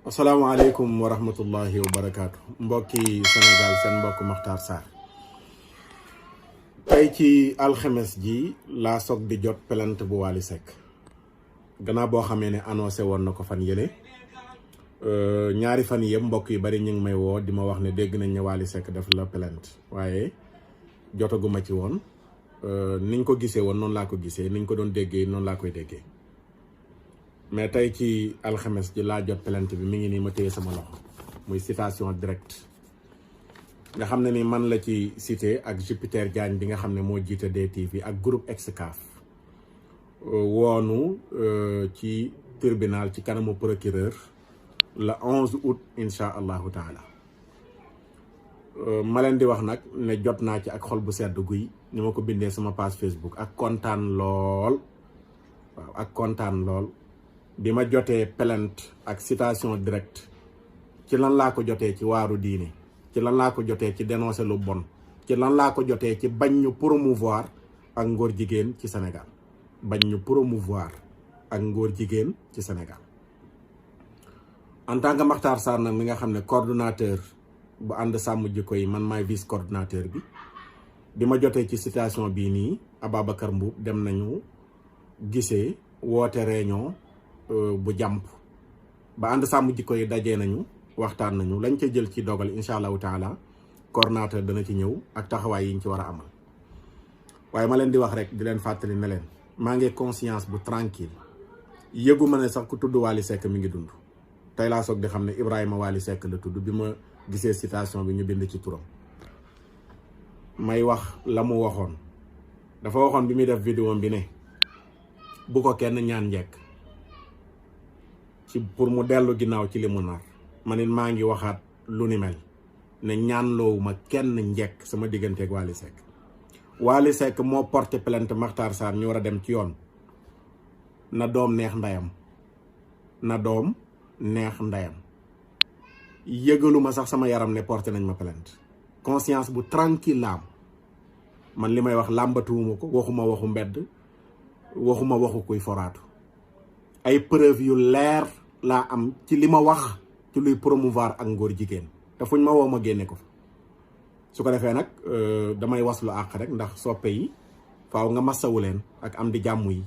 asalaamaaleykum wa rahmatullahi wa barakaatu mbokki Sénégal seen mbokk Makhtar Sarr tey ci alxames ji laa soog di jot plainte bu Wally Seck gannaaw boo xamee ne annoncé woon na ko fan yële ñaari fan yëpp mbokk yi bari ñu ngi may woo di ma wax ne dégg nañ ne Wally Seck def la plainte waaye jotaguma ci woon niñ ko gisee woon noonu laa ko gisee niñ ko doon déggee noonu laa koy déggee mais tey ci alxames ji laa jot plainte bi mi ngi nii ma téye sama loxo muy citation directe nga xam ne ni man la ci cité ak Jupiter Diagne bi nga xam ne moo jiite DTV ak groupe Excaf woonu ci tribunal ci kanamu procureur le 11 août incha allahu taala ma leen di wax nag ne jot naa ci ak xol bu sedd guy ni ma ko bindee sama page Facebook ak kontaan lool waaw ak kontaan lool bi ma jotee plainte ak citation directe ci lan laa ko jotee ci waaru diine ci lan laa ko jotee ci dénoncer lu bon ci lan laa ko jotee ci bañ ñu promouvoir ak ngóor jigéen ci Sénégal bañ ñu promouvoir ak ngóor jigéen ci Sénégal en tant que Makhtar Sarr nag mi nga xam ne coordonnateur bu ànd sàmm jikko yi man maay vice coordonnateur bi ma jotee ci citation bii nii Ababacar Mboup dem nañu gisee woote réunion bu jàmp ba ànd sàmm jikko yi dajee nañu waxtaan nañu lañ ca jël ci dogal incha allahu taala coordonnateur dana ci ñëw ak taxawaay yi ñu ci war a amal waaye ma leen di wax rek di leen fàttali ne leen maa ngi conscience bu tranquille yëgu ma ne sax ku tudd Wally Seck mi ngi dund tey laa soog di xam ne Ibrahima Wally Seck la tudd bi ma gisee citation bi ñu bind ci turam may wax la mu waxoon dafa waxoon bi muy def vidéo bi ne bu ko kenn ñaan njekk ci pour mu dellu ginnaaw ci li mu nar man it maa ngi waxaat lu ni mel ne ñaanloowuma kenn njekk sama digganteeg Wally Seck Wally Seck moo porté plainte Makhtar Sarr ñu war a dem ci yoon na doom neex ndeyam na doom neex ndeyam yëgaluma sax sama yaram ne porté nañ ma plainte conscience bu tranquille la am man li may wax làmbatuwuma ko waxuma waxu mbedd waxuma waxu kuy foraatu ay preuve yu leer laa am ci li ma wax ci luy promouvoir ak ngóor jigéen te fuñ ma woo ma génne ko fa su ko defee nag damay waslu àq rek ndax soppe yi faaw nga massawu leen ak am di jàmm yi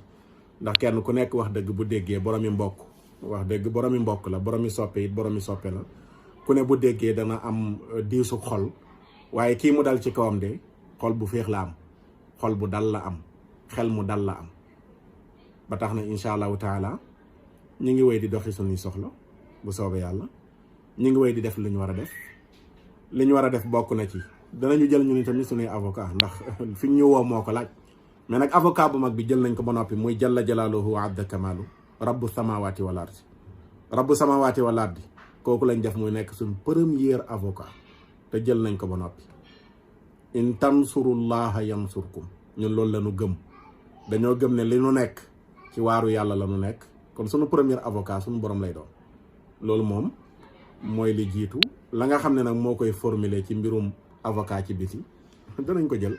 ndax kenn ku nekk wax dëgg bu déggee boromi mbokk wax dëgg boromi mbokk la boromi soppe it boromi soppe la ku ne bu déggee dana am diisu xol waaye kii mu dal ci kawam de xol bu féex la am xol bu dal la am xel mu dal la am ba tax na incha allahu taala ñu ngi wéy di doxi suñuy soxla bu soobee yàlla ñu ngi wéy di def li ñu war a def li ñu war a def bokk na ci danañu jël ñu ni tamit suñuy avocat ndax fi ñu woo moo ko laaj mais nag avocat bu mag bi jël nañ ko ba noppi muy jalla jalaaluhu wa adda kamaalu rabbu samawati wal ardi rabbu samawati wal ardi kooku lañ def muy nekk suñ premier avocat te jël nañ ko ba noppi in tansurullaha yansurkum ñun loolu la ñu gëm dañoo gëm ne li nu nekk ci waaru yàlla la ñu nekk kon sunu premier avocat suñu borom lay doon loolu moom mooy li jiitu la nga xam ne nag moo koy formuler ci mbirum avocat ci biti danañ ko jël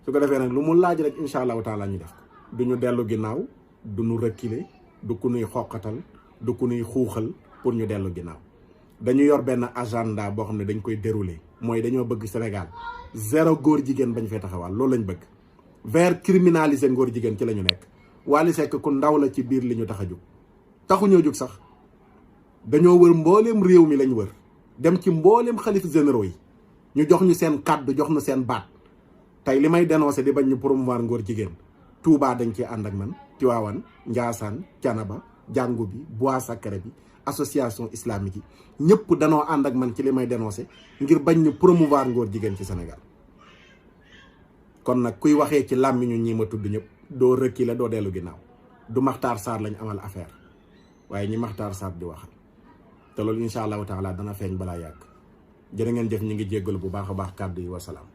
su ko defee nag lu mu laaj rek incha allahu taala ñu def ko du ñu dellu ginnaaw du ñu reculer du ku nuy xoqatal du ku nuy xuuxal pour ñu dellu ginnaaw dañu yor benn agenda boo xam ne dañ koy dérouler mooy dañoo bëgg Sénégal zéro góor jigéen bañ fee taxawal loolu lañ bëgg vers criminaliser ngóor jigéen ci la ñu nekk Wally Seck ku ndaw la ci biir li ñu tax a jóg taxuñoo jóg sax dañoo wër mbooleem réew mi lañ wër dem ci mbooleem xalif généraux yi ñu jox ñu seen kàddu jox ñu seen baat tey li may dénoncé di bañ ñu promouvoir ngóor jigéen Touba dañ ci ànd ak man Tivaouane Ndiassane Thiénaba jàngu bi Bois Sacré bi association islamique yi ñëpp danoo ànd ak man ci li may dénoncé ngir bañ ñu promouvoir ngóor jigéen ci Sénégal kon nag kuy waxee ci làmmiñu ñi ma tudd ñëpp doo reculer doo dellu ginnaaw du Makhtar Sarr lañ amal affaire waaye ñi Makhtar Sarr di waxal te loolu incha allahu taala dana feeñ balaa yàgg jërë ngeen jëf ñu ngi jéggalu bu baax a baax kàddu yi wasalaam